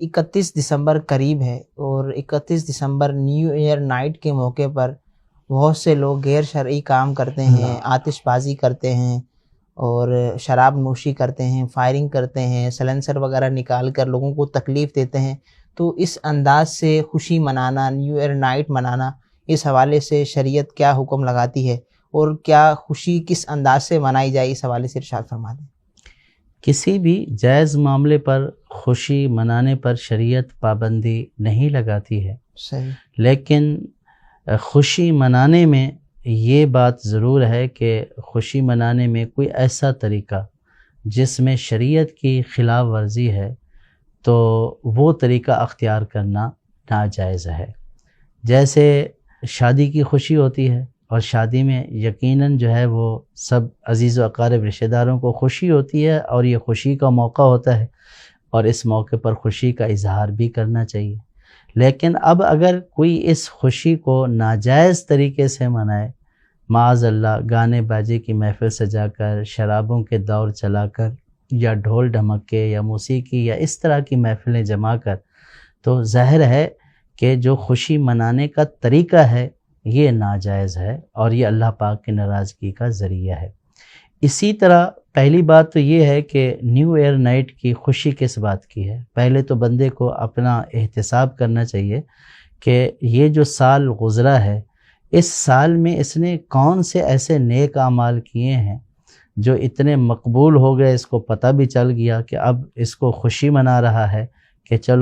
31 دسمبر قریب ہے اور 31 دسمبر نیو ایئر نائٹ کے موقع پر بہت سے لوگ غیر شرعی کام کرتے ہیں، آتش بازی کرتے ہیں اور شراب نوشی کرتے ہیں، فائرنگ کرتے ہیں، سلنسر وغیرہ نکال کر لوگوں کو تکلیف دیتے ہیں۔ تو اس انداز سے خوشی منانا، نیو ایئر نائٹ منانا، اس حوالے سے شریعت کیا حکم لگاتی ہے اور کیا خوشی کس انداز سے منائی جائے، اس حوالے سے ارشاد فرما دیں۔ کسی بھی جائز معاملے پر خوشی منانے پر شریعت پابندی نہیں لگاتی ہے، صحیح، لیکن خوشی منانے میں یہ بات ضرور ہے کہ خوشی منانے میں کوئی ایسا طریقہ جس میں شریعت کی خلاف ورزی ہے تو وہ طریقہ اختیار کرنا ناجائز ہے۔ جیسے شادی کی خوشی ہوتی ہے اور شادی میں یقیناً جو ہے وہ سب عزیز و اقارب رشتہ داروں کو خوشی ہوتی ہے اور یہ خوشی کا موقع ہوتا ہے اور اس موقع پر خوشی کا اظہار بھی کرنا چاہیے۔ لیکن اب اگر کوئی اس خوشی کو ناجائز طریقے سے منائے، معاذ اللہ گانے باجے کی محفل سجا کر، شرابوں کے دور چلا کر، یا ڈھول ڈھمکے یا موسیقی یا اس طرح کی محفلیں جما کر، تو ظاہر ہے کہ جو خوشی منانے کا طریقہ ہے یہ ناجائز ہے اور یہ اللہ پاک کی ناراضگی کا ذریعہ ہے۔ اسی طرح پہلی بات تو یہ ہے کہ نیو ایئر نائٹ کی خوشی کس بات کی ہے۔ پہلے تو بندے کو اپنا احتساب کرنا چاہیے کہ یہ جو سال گزرا ہے، اس سال میں اس نے کون سے ایسے نیک اعمال کیے ہیں جو اتنے مقبول ہو گئے، اس کو پتہ بھی چل گیا کہ اب اس کو خوشی منا رہا ہے کہ چلو